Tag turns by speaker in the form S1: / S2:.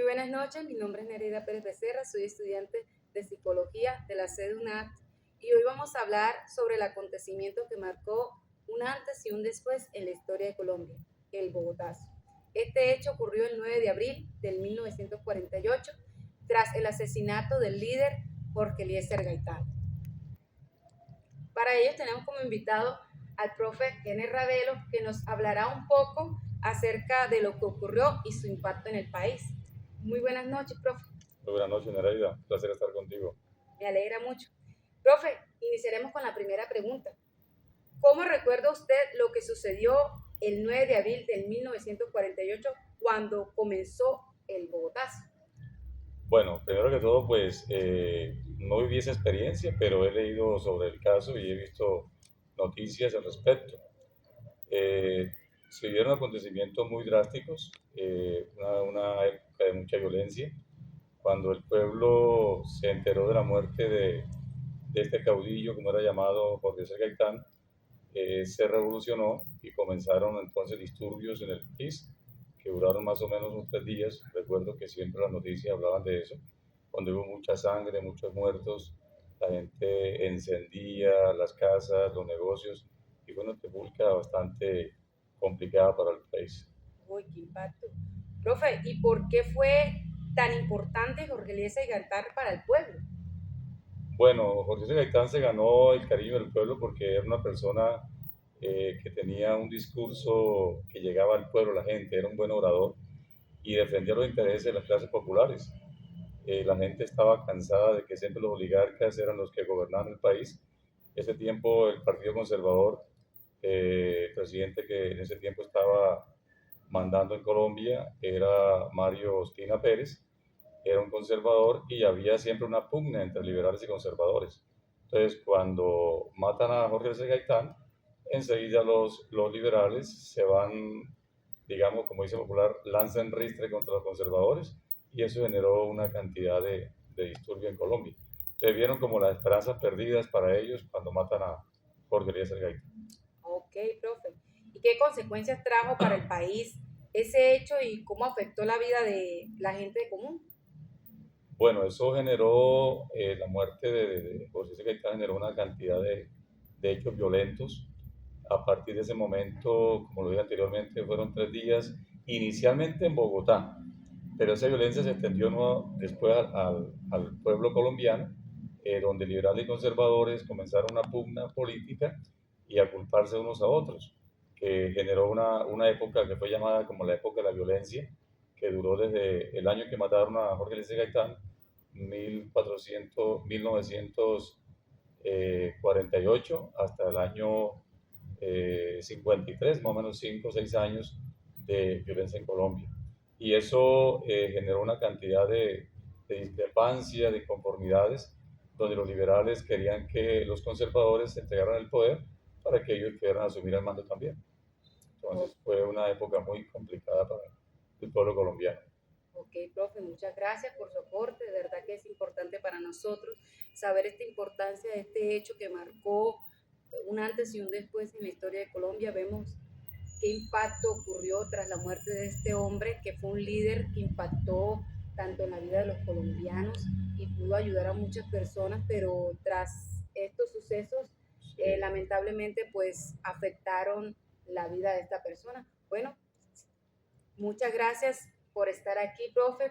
S1: buenas noches, mi nombre es Nereida Pérez Becerra, soy estudiante de Psicología de la sede UNAD y hoy vamos a hablar sobre el acontecimiento que marcó un antes y un después en la historia de Colombia, el Bogotazo. Este hecho ocurrió el 9 de abril del 1948 tras el asesinato del líder Jorge Eliezer Gaitán. Para ello tenemos como invitado al profe Gener Ravelo, que nos hablará un poco acerca de lo que ocurrió y su impacto en el país. Muy buenas noches, profe.
S2: Muy buenas noches, Nereida. Un placer estar contigo.
S1: Me alegra mucho. Profe, iniciaremos con la primera pregunta. ¿Cómo recuerda usted lo que sucedió el 9 de abril de 1948 cuando comenzó el Bogotazo?
S2: Bueno, primero que todo, pues no viví esa experiencia, pero he leído sobre el caso y he visto noticias al respecto. Eh, Se vieron acontecimientos muy drásticos, una época de mucha violencia, cuando el pueblo se enteró de la muerte de este caudillo, como era llamado Jorge Eliezer Gaitán. Se revolucionó y comenzaron entonces disturbios en el país que duraron más o menos unos 3 días. Recuerdo que siempre las noticias hablaban de eso, cuando hubo mucha sangre, muchos muertos, la gente encendía las casas, los negocios, y fue una república bastante complicada para el país.
S1: Uy, qué impacto. Profe, ¿y por qué fue tan importante Jorge Eliezer Gaitán para el pueblo?
S2: Bueno, Jorge Gaitán se ganó el cariño del pueblo porque era una persona que tenía un discurso que llegaba al pueblo, la gente, era un buen orador y defendía los intereses de las clases populares. La gente estaba cansada de que siempre los oligarcas eran los que gobernaban el país. Ese tiempo el Partido Conservador, el presidente que en ese tiempo estaba mandando en Colombia era Mario Ospina Pérez, era un conservador y había siempre una pugna entre liberales y conservadores. Entonces, cuando matan a Jorge Eliezer Gaitán, enseguida los liberales se van, digamos, como dice popular, lanzan ristre contra los conservadores y eso generó una cantidad de disturbio en Colombia. Entonces vieron como las esperanzas perdidas para ellos cuando matan a Jorge Eliezer Gaitán.
S1: Ok, profe. ¿Y qué consecuencias trajo para el país ese hecho y cómo afectó la vida de la gente común?
S2: Bueno, eso generó, la muerte de José C. Gaitán generó una cantidad de hechos violentos. A partir de ese momento, como lo dije anteriormente, fueron 3 días, inicialmente en Bogotá, pero esa violencia se extendió después al pueblo colombiano, donde liberales y conservadores comenzaron una pugna política y a culparse unos a otros, que generó una época que fue llamada como la época de la violencia, que duró desde el año que mataron a Jorge Eliezer Gaitán, 1948, hasta el año 53, más o menos 5 o 6 años de violencia en Colombia. Y eso generó una cantidad de discrepancias, de inconformidades, donde los liberales querían que los conservadores se entregaran el poder para que ellos pudieran asumir el mando también.
S1: O-
S2: Entonces fue una época muy complicada para el pueblo colombiano.
S1: ok, profe, muchas gracias por su aporte. De verdad que es importante para nosotros saber esta importancia de este hecho que marcó un antes y un después en la historia de Colombia. Vemos qué impacto ocurrió tras la muerte de este hombre, que fue un líder que impactó tanto en la vida de los colombianos y pudo ayudar a muchas personas, pero tras estos sucesos,
S2: Sí.
S1: lamentablemente, pues afectaron la vida de esta persona. Bueno, muchas gracias por estar aquí, profe.